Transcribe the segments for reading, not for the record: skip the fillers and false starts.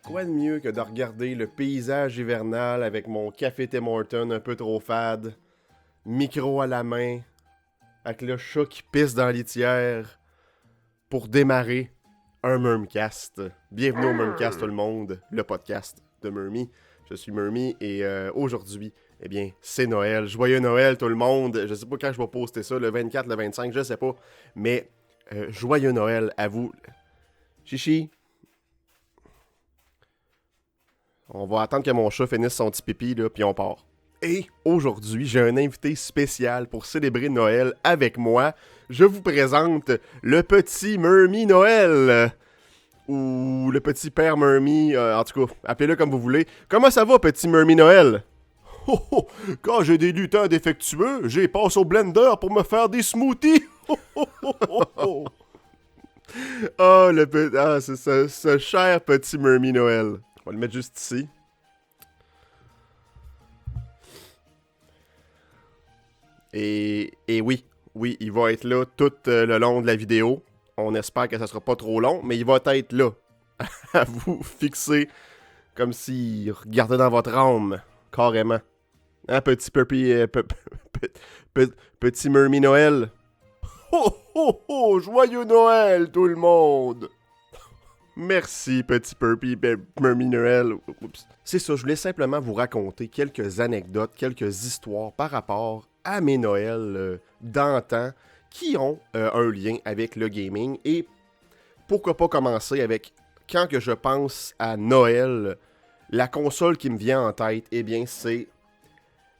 Quoi de mieux que de regarder le paysage hivernal avec mon café Tim Hortons un peu trop fade, micro à la main, avec le chat qui pisse dans la litière, pour démarrer un Murmcast. Bienvenue au Murmcast tout le monde, le podcast de Murmy. Je suis Murmy et aujourd'hui, eh bien, c'est Noël. Joyeux Noël tout le monde. Je sais pas quand je vais poster ça, le 24, le 25, je sais pas. Mais joyeux Noël à vous. Chichi. On va attendre que mon chat finisse son petit pipi, là, puis on part. Et aujourd'hui, j'ai un invité spécial pour célébrer Noël avec moi. Je vous présente le petit Murmy Noël. Ou le petit père Murmy, en tout cas, appelez-le comme vous voulez. Comment ça va, petit Murmy Noël? Oh, oh, quand j'ai des lutins défectueux, j'y passe au blender pour me faire des smoothies. Oh, oh, oh, oh, oh. Oh, c'est ce cher petit Murmy Noël. On va le mettre juste ici. Et oui, il va être là tout le long de la vidéo. On espère que ça sera pas trop long, mais il va être là. À vous fixer comme s'il regardait dans votre âme, carrément. Hein, petit petit Murmy Noël. Ho, ho, ho, joyeux Noël, tout le monde! Merci, petit Murmy Noël. Oups. C'est ça, je voulais simplement vous raconter quelques anecdotes, quelques histoires par rapport à mes Noëls d'antan qui ont un lien avec le gaming. Et pourquoi pas commencer avec, quand que je pense à Noël, la console qui me vient en tête, eh bien c'est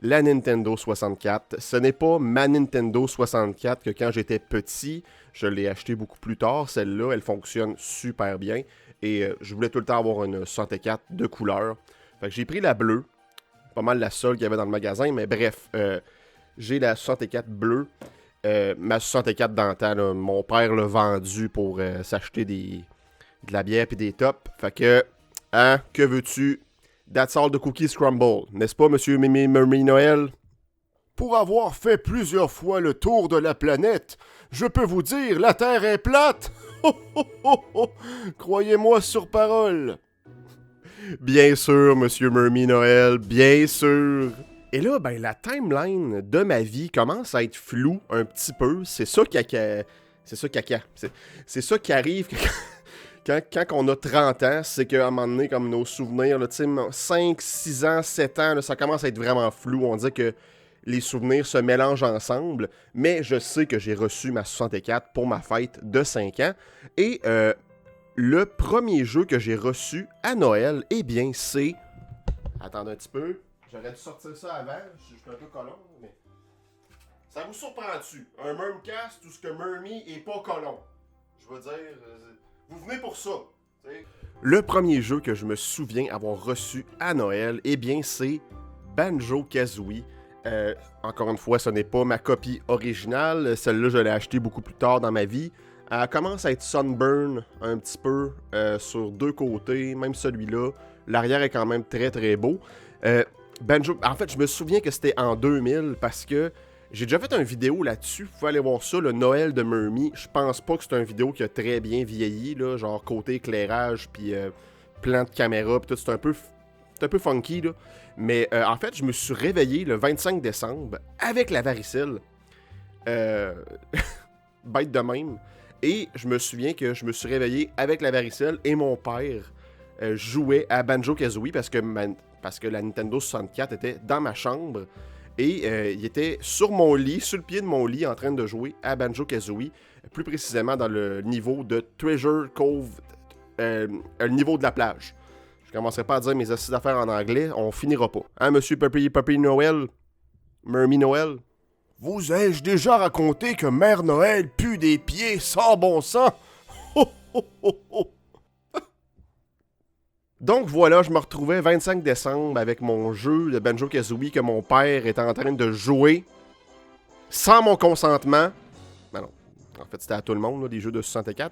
la Nintendo 64. Ce n'est pas ma Nintendo 64 que quand j'étais petit, je l'ai acheté beaucoup plus tard. Celle-là, elle fonctionne super bien. Et je voulais tout le temps avoir une 64 de couleur. Fait que j'ai pris la bleue. Pas mal la seule qu'il y avait dans le magasin. Mais bref, j'ai la 64 bleue. Ma 64 d'antan, là, mon père l'a vendue pour s'acheter de la bière et des tops. Fait que, hein, que veux-tu? That's all the cookies crumble. N'est-ce pas, monsieur Murmy Noël? Pour avoir fait plusieurs fois le tour de la planète, je peux vous dire, la Terre est plate! Oh, oh, oh, oh. Croyez-moi sur parole! Bien sûr, monsieur Murmy Noël, bien sûr! Et là, ben, la timeline de ma vie commence à être floue un petit peu. C'est ça C'est ça qui arrive quand on a 30 ans, c'est qu'à un moment donné, comme nos souvenirs, là, 5, 6 ans, 7 ans, là, ça commence à être vraiment flou. On dit que les souvenirs se mélangent ensemble, mais je sais que j'ai reçu ma 64 pour ma fête de 5 ans. Et le premier jeu que j'ai reçu à Noël, eh bien, c'est... Attendez un petit peu. J'aurais dû sortir ça avant. Je suis un peu colon, mais... Ça vous surprend-tu? Un Murmcast où ce que Murmy est pas colon? Je veux dire... Vous venez pour ça. T'sais. Le premier jeu que je me souviens avoir reçu à Noël, eh bien, c'est Banjo-Kazooie. Encore une fois, ce n'est pas ma copie originale. Celle-là, je l'ai achetée beaucoup plus tard dans ma vie. Elle commence à être sunburn un petit peu sur deux côtés, même celui-là. L'arrière est quand même très très beau. Banjo, en fait, je me souviens que c'était en 2000 parce que j'ai déjà fait une vidéo là-dessus. Vous pouvez aller voir ça, le Noël de Murmy. Je pense pas que c'est une vidéo qui a très bien vieilli, là, genre côté éclairage, puis plan de caméra, puis tout. C'est un peu funky, là. Mais en fait, je me suis réveillé le 25 décembre avec la varicelle. Bête de même. Et je me souviens que je me suis réveillé avec la varicelle et mon père jouait à Banjo-Kazooie parce que la Nintendo 64 était dans ma chambre. Et il était sur mon lit, sur le pied de mon lit, en train de jouer à Banjo-Kazooie, plus précisément dans le niveau de Treasure Cove, le niveau de la plage. Je commencerai pas à dire mes assises d'affaires en anglais, on finira pas. Hein, monsieur Puppy Noël? Murmy Noël? Vous ai-je déjà raconté que Mère Noël pue des pieds sans bon sens? Ho, ho, ho, ho. Donc voilà, je me retrouvais 25 décembre avec mon jeu de Banjo-Kazooie que mon père était en train de jouer sans mon consentement. Ben non, en fait c'était à tout le monde, là, des jeux de 64.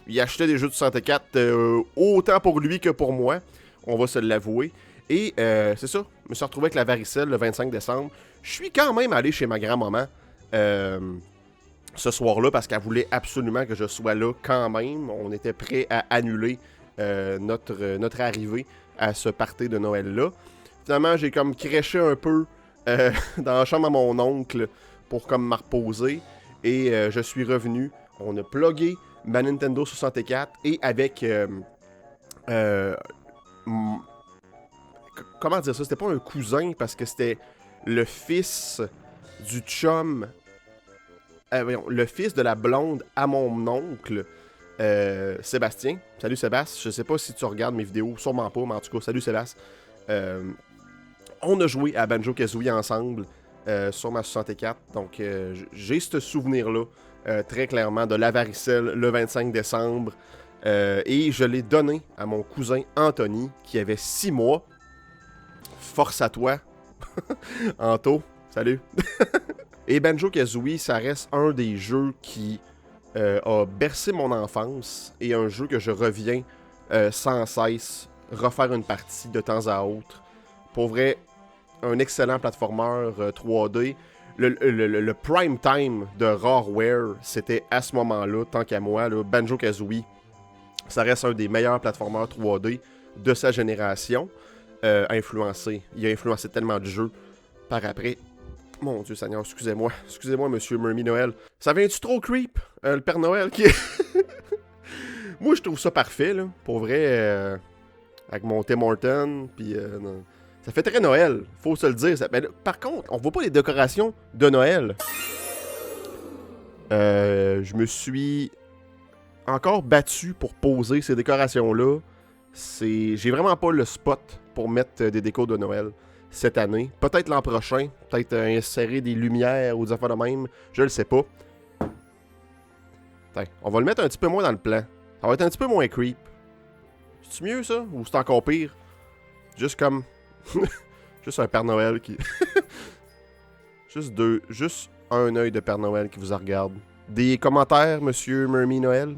Il achetait des jeux de 64 autant pour lui que pour moi, on va se l'avouer. Et c'est ça, je me suis retrouvé avec la varicelle le 25 décembre. Je suis quand même allé chez ma grand-maman ce soir-là parce qu'elle voulait absolument que je sois là quand même. On était prêt à annuler notre arrivée à ce party de Noël-là. Finalement, j'ai comme crêché un peu dans la chambre à mon oncle pour comme me reposer. Et je suis revenu. On a plugué ma Nintendo 64 et avec... comment dire ça? C'était pas un cousin parce que c'était le fils du chum... voyons, le fils de la blonde à mon oncle, Sébastien. Salut Sébastien. Je sais pas si tu regardes mes vidéos, sûrement pas, mais en tout cas, salut Sébastien. On a joué à Banjo-Kazooie ensemble sur ma 64. Donc, j'ai ce souvenir-là, très clairement, de la varicelle le 25 décembre. Et je l'ai donné à mon cousin Anthony, qui avait 6 mois. Force à toi, Anto. Salut. Et Banjo-Kazooie, ça reste un des jeux qui a bercé mon enfance et un jeu que je reviens sans cesse refaire une partie de temps à autre. Pour vrai, un excellent platformer 3D. Le prime time de Rareware, c'était à ce moment-là, tant qu'à moi, Banjo-Kazooie, ça reste un des meilleurs platformers 3D de sa génération. Il a influencé tellement de jeux par après. Mon Dieu Seigneur, excusez-moi, Monsieur Murmy Noël. Ça vient-tu trop creep, le Père Noël qui... Moi, je trouve ça parfait, là. Pour vrai, avec mon Tim Horton, puis... ça fait très Noël, faut se le dire. Mais, par contre, on voit pas les décorations de Noël. Je me suis encore battu pour poser ces décorations-là. J'ai vraiment pas le spot pour mettre des décos de Noël cette année. Peut-être l'an prochain. Peut-être insérer des lumières ou des affaires de même. Je le sais pas. Attends, on va le mettre un petit peu moins dans le plan. Ça va être un petit peu moins creep. C'est mieux ça? Ou c'est encore pire? Juste comme... juste un Père Noël qui... juste un œil de Père Noël qui vous regarde. Des commentaires, Monsieur Murmy Noël?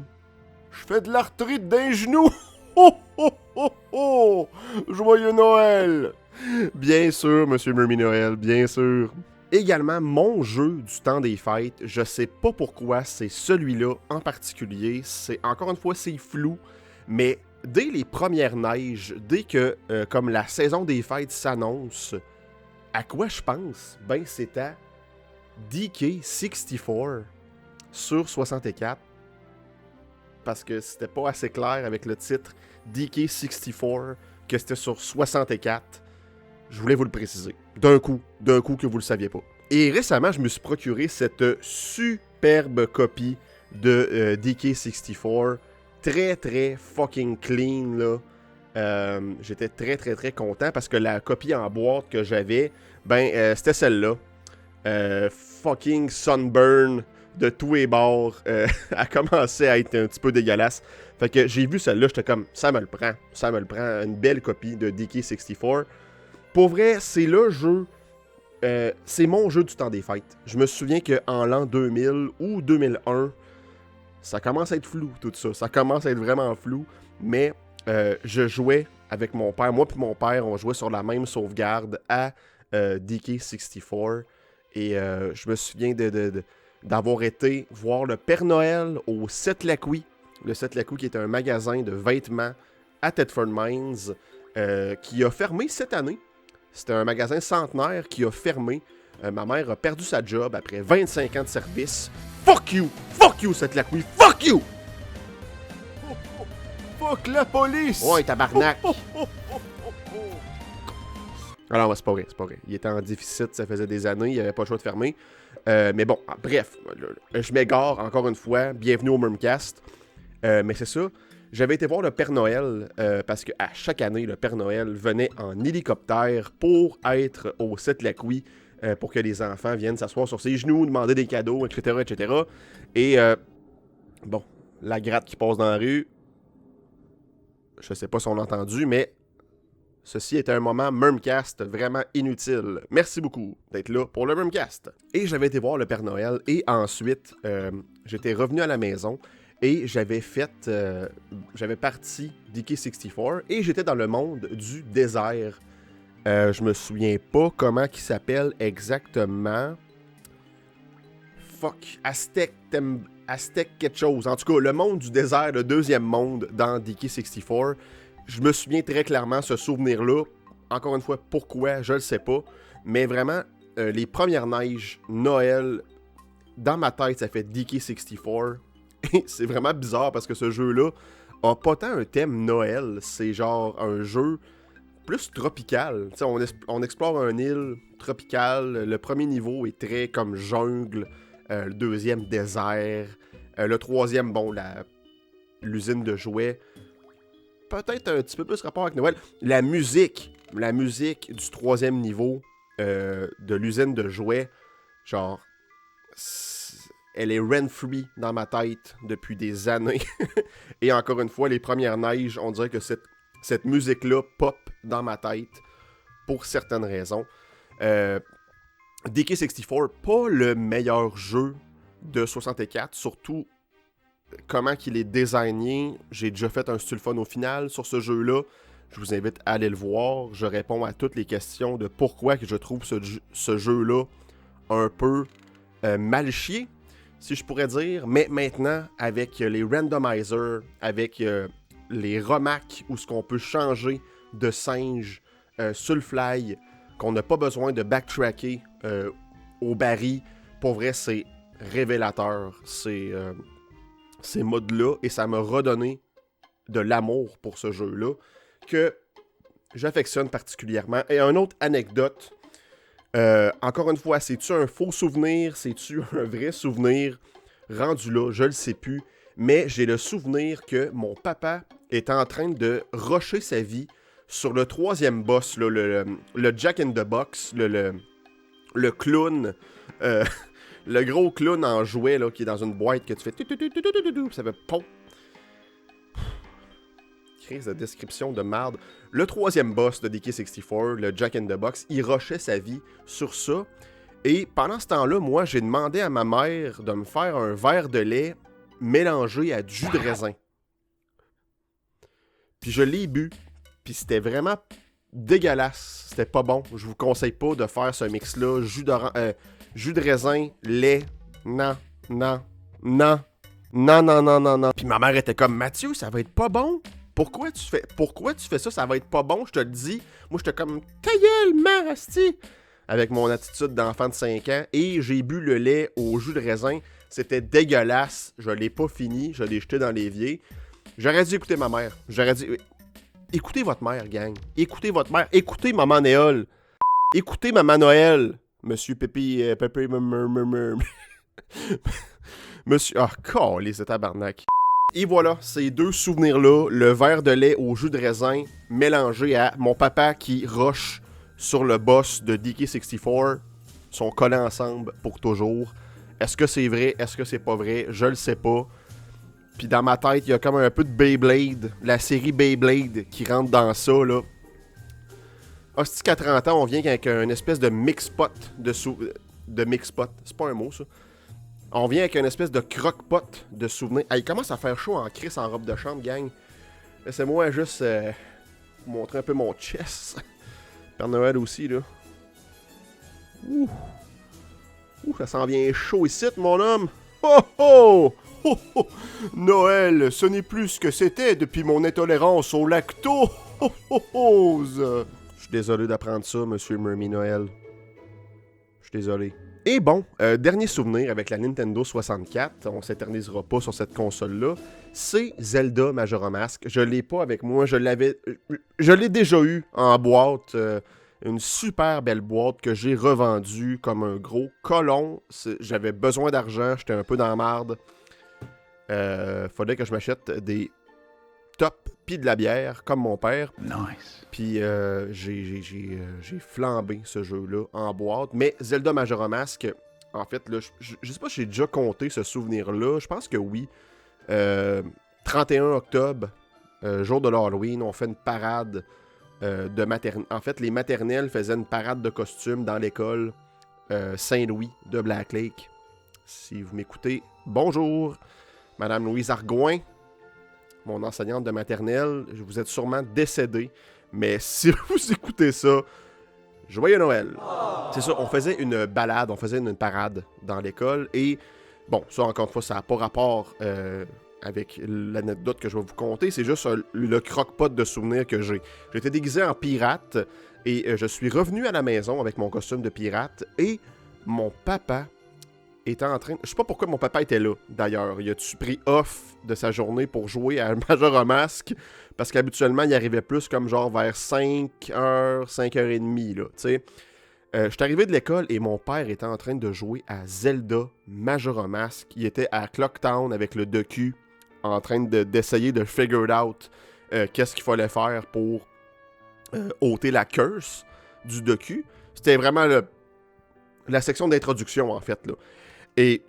Je fais de l'arthrite d'un genou! Oh, oh, oh, oh! Joyeux Noël! Bien sûr, Monsieur Murmy Noël, bien sûr. Également, mon jeu du temps des fêtes, je sais pas pourquoi c'est celui-là en particulier. C'est encore une fois, c'est flou, mais dès les premières neiges, dès que comme la saison des fêtes s'annonce, à quoi je pense? Ben, c'est à DK64 sur 64. Parce que c'était pas assez clair avec le titre DK64 que c'était sur 64. Je voulais vous le préciser. D'un coup que vous le saviez pas. Et récemment, je me suis procuré cette superbe copie de DK64. Très, très fucking clean, là. J'étais très, très, très content parce que la copie en boîte que j'avais, ben, c'était celle-là. Fucking sunburn de tous les bords. A commencé à être un petit peu dégueulasse. Fait que j'ai vu celle-là, j'étais comme, ça me le prend. Une belle copie de DK64. Pour vrai, c'est le jeu... c'est mon jeu du temps des fêtes. Je me souviens qu'en l'an 2000 ou 2001, ça commence à être flou, tout ça. Ça commence à être vraiment flou. Mais je jouais avec mon père. Moi puis mon père, on jouait sur la même sauvegarde à DK64. Et je me souviens d'avoir été voir le Père Noël au Setlaqui. Le Setlaqui qui est un magasin de vêtements à Thetford Mines qui a fermé cette année. C'était un magasin centenaire qui a fermé. Ma mère a perdu sa job après 25 ans de service. Fuck you! Fuck you, Setlaqui! Fuck you! Fuck la police! Ouais, tabarnak! Alors, c'est pas vrai. Il était en déficit, ça faisait des années, il avait pas le choix de fermer. Mais bon, bref, je m'égare encore une fois. Bienvenue au Murmcast. Mais c'est ça. J'avais été voir le Père Noël parce qu'à chaque année, le Père Noël venait en hélicoptère pour être au Setlaqui pour que les enfants viennent s'asseoir sur ses genoux, demander des cadeaux, etc., etc. Et bon, la gratte qui passe dans la rue, je sais pas si on l'a entendu, mais ceci était un moment Murmcast vraiment inutile. Merci beaucoup d'être là pour le Murmcast. Et j'avais été voir le Père Noël et ensuite, j'étais revenu à la maison. Et j'avais parti DK64 et j'étais dans le monde du désert. Je me souviens pas comment il s'appelle exactement. fuck, Aztec quelque chose. En tout cas, le monde du désert, le deuxième monde dans DK64. Je me souviens très clairement ce souvenir-là. Encore une fois, pourquoi, je le sais pas. Mais vraiment, les premières neiges, Noël, dans ma tête, ça fait DK64. Et c'est vraiment bizarre parce que ce jeu-là a pas tant un thème Noël. C'est genre un jeu plus tropical. T'sais, on explore une île tropicale. Le premier niveau est très comme jungle. Le deuxième, désert. Le troisième, bon, l'usine de jouets. Peut-être un petit peu plus rapport avec Noël. La musique du troisième niveau de l'usine de jouets, genre, elle est rent-free dans ma tête depuis des années. Et encore une fois, les premières neiges, on dirait que cette musique-là pop dans ma tête pour certaines raisons. DK64, pas le meilleur jeu de 64, surtout comment qu'il est designé. J'ai déjà fait un style-fun au final sur ce jeu-là. Je vous invite à aller le voir. Je réponds à toutes les questions de pourquoi que je trouve ce jeu-là un peu mal chié, si je pourrais dire. Mais maintenant, avec les randomizers, avec les remarques où ce qu'on peut changer de singe sur le fly, qu'on n'a pas besoin de backtracker au baril, pour vrai, c'est révélateur. Ces modes-là, et ça m'a redonné de l'amour pour ce jeu-là, que j'affectionne particulièrement. Et une autre anecdote, encore une fois, c'est-tu un faux souvenir, c'est-tu un vrai souvenir, rendu là, je le sais plus, mais j'ai le souvenir que mon papa est en train de rusher sa vie sur le troisième boss, là, le Jack in the Box, le clown, le gros clown en jouet là, qui est dans une boîte que tu fais ça fait pom. Crise de description de merde. Le troisième boss de DK64, le Jack in the Box, il rushait sa vie sur ça. Et pendant ce temps-là, moi, j'ai demandé à ma mère de me faire un verre de lait mélangé à du jus de raisin. Puis je l'ai bu. Puis c'était vraiment dégueulasse. C'était pas bon. Je vous conseille pas de faire ce mix-là. Jus de raisin, lait, non. Puis ma mère était comme, Mathieu, ça va être pas bon. Pourquoi tu fais ça, ça va être pas bon, je te le dis. Moi, j'étais comme, ta gueule, mère, asti. Avec mon attitude d'enfant de 5 ans. Et j'ai bu le lait au jus de raisin. C'était dégueulasse. Je l'ai pas fini. Je l'ai jeté dans l'évier. J'aurais dû écouter ma mère. J'aurais dû... Écoutez votre mère, gang. Écoutez votre mère. Écoutez Maman Néol. Écoutez Maman Noël. Monsieur Pépi... Monsieur... Ah, calé, c'est tabarnak. Et voilà, ces deux souvenirs-là, le verre de lait au jus de raisin mélangé à mon papa qui rush sur le boss de DK64, sont collés ensemble pour toujours. Est-ce que c'est vrai? Est-ce que c'est pas vrai? Je le sais pas. Puis dans ma tête, il y a comme un peu de Beyblade, la série Beyblade qui rentre dans ça, là. Hostie qu'à 30 ans, on vient avec une espèce de mix-pot de mix-pot. C'est pas un mot, ça. On vient avec une espèce de croque-pot de souvenirs. Ah, il commence à faire chaud en crise en robe de chambre, gang. Laissez-moi juste vous montrer un peu mon chest. Père Noël aussi, là. Ouh, ça s'en vient chaud ici, mon homme. Oh oh! Oh oh! Noël, ce n'est plus ce que c'était depuis mon intolérance au lactose. Je suis désolé d'apprendre ça, monsieur Murmy Noël. Je suis désolé. Et bon, dernier souvenir avec la Nintendo 64, on s'éternisera pas sur cette console-là, c'est Zelda Majora Mask. Je l'ai pas avec moi, je l'ai déjà eu en boîte, une super belle boîte que j'ai revendue comme un gros colon. J'avais besoin d'argent, j'étais un peu dans la marde. Fallait que je m'achète des tops pis de la bière, comme mon père. Nice. Puis j'ai flambé ce jeu-là en boîte. Mais Zelda Majora Mask, en fait, là, je sais pas si j'ai déjà compté ce souvenir-là. Je pense que oui. 31 octobre, jour de l'Halloween, on fait une parade de maternelle. En fait, les maternelles faisaient une parade de costumes dans l'école Saint-Louis de Black Lake. Si vous m'écoutez, bonjour, Madame Louise Argouin, mon enseignante de maternelle. Vous êtes sûrement décédée, mais si vous écoutez ça, Joyeux Noël! C'est ça, on faisait une balade, on faisait une parade dans l'école, et bon, ça encore une fois, ça n'a pas rapport avec l'anecdote que je vais vous conter, c'est juste le croque-pot de souvenirs que j'ai. J'étais déguisé en pirate, et je suis revenu à la maison avec mon costume de pirate, et mon papa était en train... Je sais pas pourquoi mon papa était là, d'ailleurs. Il a-tu pris off de sa journée pour jouer à Majora Mask? Parce qu'habituellement, il arrivait plus comme genre vers 5h, 5h30, là, tu sais. Je suis arrivé de l'école et mon père était en train de jouer à Zelda Majora Mask. Il était à Clocktown avec le docu, en train d'essayer de figure out qu'est-ce qu'il fallait faire pour ôter la curse du docu. C'était vraiment la section d'introduction, en fait, là. Et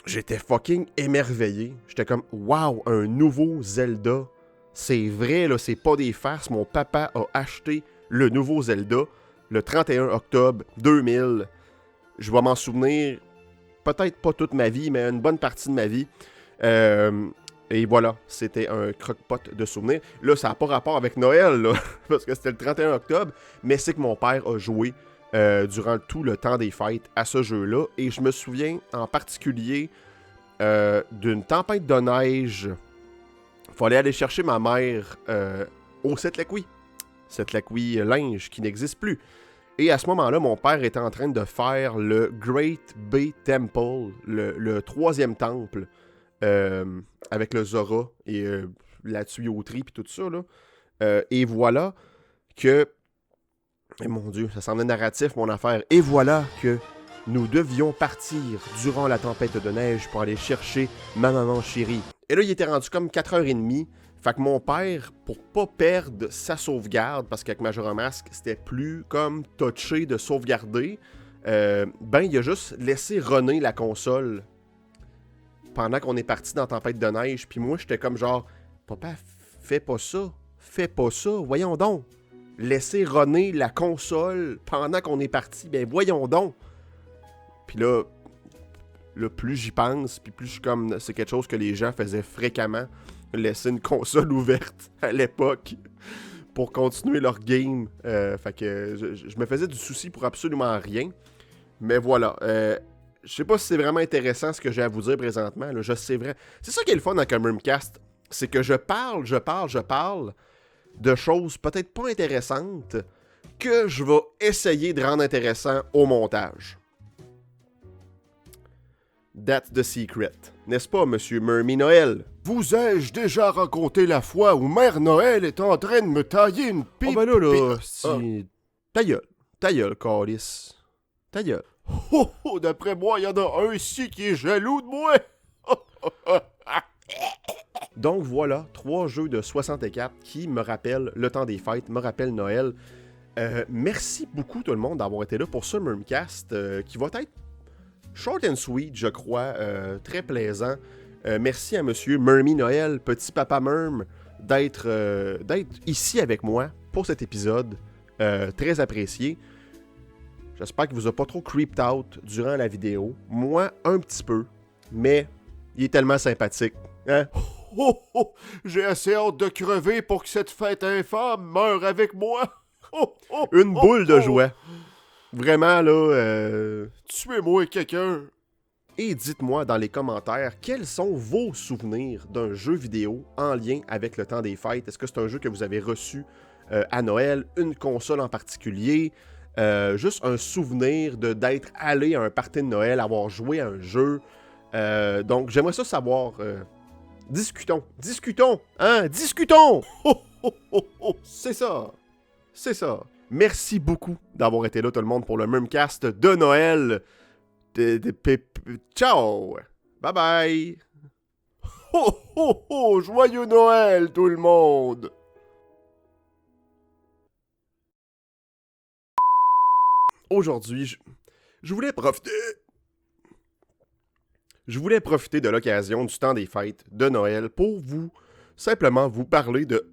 j'étais fucking émerveillé. J'étais comme, wow, un nouveau Zelda. C'est vrai, là, c'est pas des farces. Mon papa a acheté le nouveau Zelda le 31 octobre 2000. Je vais m'en souvenir, peut-être pas toute ma vie, mais une bonne partie de ma vie. Et voilà, c'était un croque-pot de souvenirs. Là, ça n'a pas rapport avec Noël, là, parce que c'était le 31 octobre, mais c'est que mon père a joué durant tout le temps des fêtes à ce jeu-là. Et je me souviens en particulier d'une tempête de neige. Il fallait aller chercher ma mère au Setlaqui. Setlaqui linge qui n'existe plus. Et à ce moment-là, mon père était en train de faire le Great Bay Temple, le troisième temple, avec le Zora et la tuyauterie puis tout ça, là. Et voilà que... Et mon Dieu, ça semblait narratif, mon affaire. Et voilà que nous devions partir durant la tempête de neige pour aller chercher ma maman chérie. Et là, il était rendu comme 4h30. Fait que mon père, pour pas perdre sa sauvegarde, parce qu'avec Majora Mask, c'était plus comme touché de sauvegarder, ben, il a juste laissé runner la console pendant qu'on est parti dans Tempête de neige. Puis moi, j'étais comme genre, papa, fais pas ça, voyons donc. Laisser runner la console pendant qu'on est parti, ben voyons donc. Puis là, plus j'y pense, puis plus je suis comme, c'est quelque chose que les gens faisaient fréquemment, laisser une console ouverte à l'époque pour continuer leur game. Fait que je me faisais du souci pour absolument rien. Mais voilà. Je sais pas si c'est vraiment intéressant ce que j'ai à vous dire présentement. Là, je sais vrai. C'est ça qui est le fun dans Cameroncast. C'est que je parle de choses peut-être pas intéressantes que je vais essayer de rendre intéressant au montage. That's the secret. N'est-ce pas, Monsieur Murmy Noël? Vous ai-je déjà raconté la fois où Mère Noël est en train de me tailler une pipe? Oh ben là, si... Ta gueule, Carlis. Ta gueule. Oh, d'après moi, il y en a un ici qui est jaloux de moi. Donc voilà, 3 jeux de 64 qui me rappellent le temps des fêtes, me rappellent Noël. Merci beaucoup tout le monde d'avoir été là pour ce Murmcast qui va être short and sweet, je crois, très plaisant. Merci à Monsieur Murmy Noël, petit papa Murm, d'être ici avec moi pour cet épisode. Très apprécié. J'espère qu'il vous a pas trop creeped out durant la vidéo. Moi, un petit peu, mais il est tellement sympathique. Hein? J'ai assez hâte de crever pour que cette fête infâme meure avec moi. Une boule de joie. Vraiment, là... Tuez-moi quelqu'un. Et dites-moi dans les commentaires quels sont vos souvenirs d'un jeu vidéo en lien avec le temps des fêtes. Est-ce que c'est un jeu que vous avez reçu à Noël, une console en particulier, juste un souvenir d'être allé à un party de Noël, avoir joué à un jeu. Donc j'aimerais ça savoir. Discutons, hein, discutons. C'est ça. Merci beaucoup d'avoir été là tout le monde pour le Murmcast de Noël. Ciao! Bye bye! Joyeux Noël tout le monde! Aujourd'hui, je voulais profiter... Je voulais profiter de l'occasion du temps des fêtes de Noël pour simplement vous parler de...